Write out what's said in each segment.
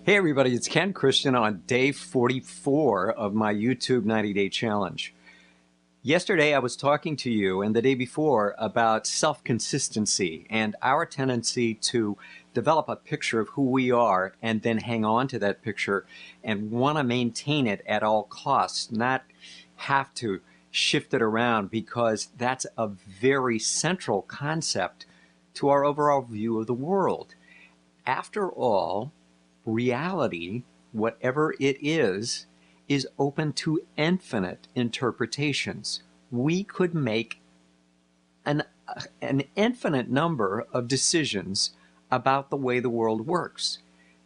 Hey everybody, it's Ken Christian on day 44 of my YouTube 90-day challenge. Yesterday I was talking to you and the day before about self-consistency and our tendency to develop a picture of who we are and then hang on to that picture and want to maintain it at all costs, not have to shift it around, because that's a very central concept to our overall view of the world. After all, reality, whatever it is open to infinite interpretations. We could make an infinite number of decisions about the way the world works.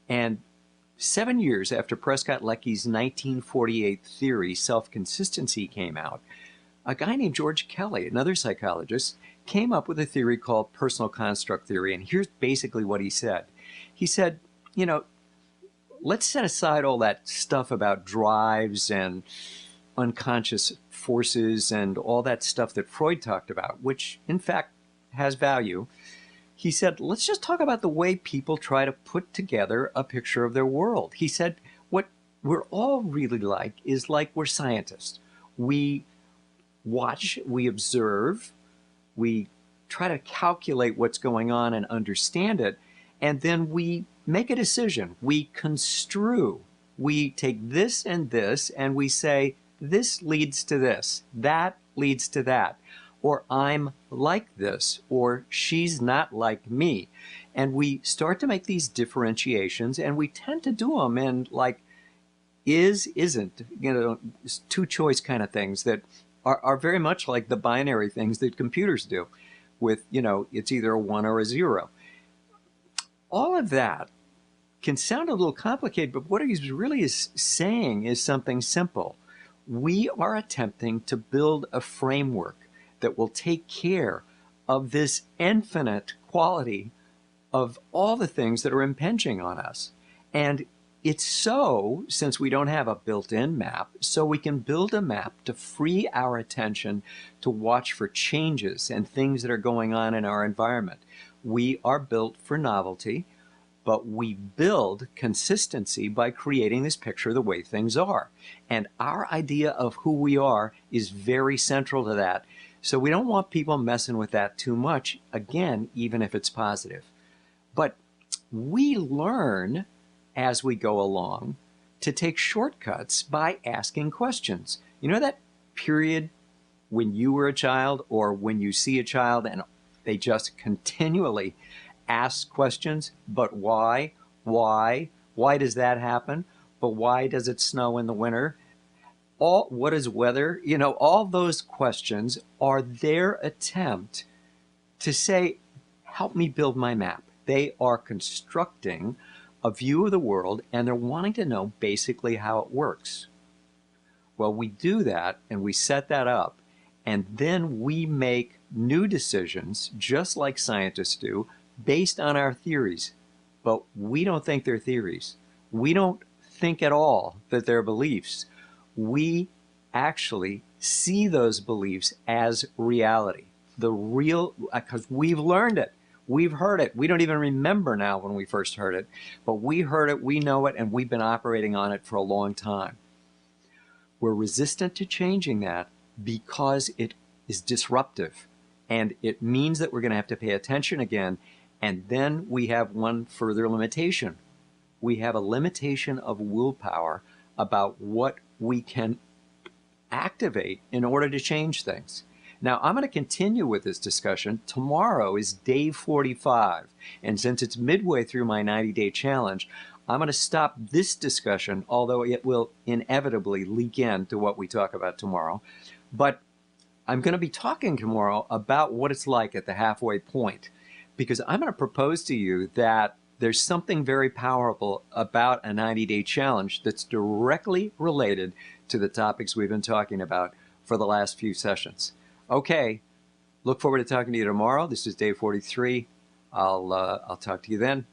And 7 years after Prescott Lecky's 1948 theory, self-consistency, came out, a guy named George Kelly, another psychologist, came up with a theory called personal construct theory. And here's basically what he said. He said, let's set aside all that stuff about drives and unconscious forces and all that stuff that Freud talked about, which in fact has value. He said, let's just talk about the way people try to put together a picture of their world. He said, what we're all really like is like we're scientists. We watch, we observe, we try to calculate what's going on and understand it, and then we make a decision. We construe. We take this and this and we say, this leads to this, that leads to that, or I'm like this, or she's not like me. And we start to make these differentiations, and we tend to do them in like isn't, two choice kind of things that are very much like the binary things that computers do with, it's either a 1 or a 0. All of that can sound a little complicated, but what he's really is saying is something simple. We are attempting to build a framework that will take care of this infinite quality of all the things that are impinging on us. And it's so, since we don't have a built-in map, so we can build a map to free our attention to watch for changes and things that are going on in our environment. We are built for novelty, but we build consistency by creating this picture of the way things are. And our idea of who we are is very central to that. So we don't want people messing with that too much, again, even if it's positive. But we learn as we go along to take shortcuts by asking questions. You know that period when you were a child, or when you see a child and they just continually ask questions, but why? Why? Why does that happen? But why does it snow in the winter? What is weather? All those questions are their attempt to say, help me build my map. They are constructing a view of the world, and they're wanting to know basically how it works. Well, we do that, and we set that up, and then we make new decisions, just like scientists do, based on our theories. But we don't think they're theories. We don't think at all that they're beliefs. We actually see those beliefs as reality. The real, because we've learned it. We've heard it. We don't even remember now when we first heard it, but we heard it, we know it, and we've been operating on it for a long time. We're resistant to changing that because it is disruptive, and it means that we're going to have to pay attention again. And then we have one further limitation. We have a limitation of willpower about what we can activate in order to change things. Now, I'm going to continue with this discussion. Tomorrow is day 45. And since it's midway through my 90-day challenge, I'm going to stop this discussion, although it will inevitably leak into what we talk about tomorrow. But I'm going to be talking tomorrow about what it's like at the halfway point, because I'm going to propose to you that there's something very powerful about a 90-day challenge that's directly related to the topics we've been talking about for the last few sessions. Okay, look forward to talking to you tomorrow. This is day 43. I'll talk to you then.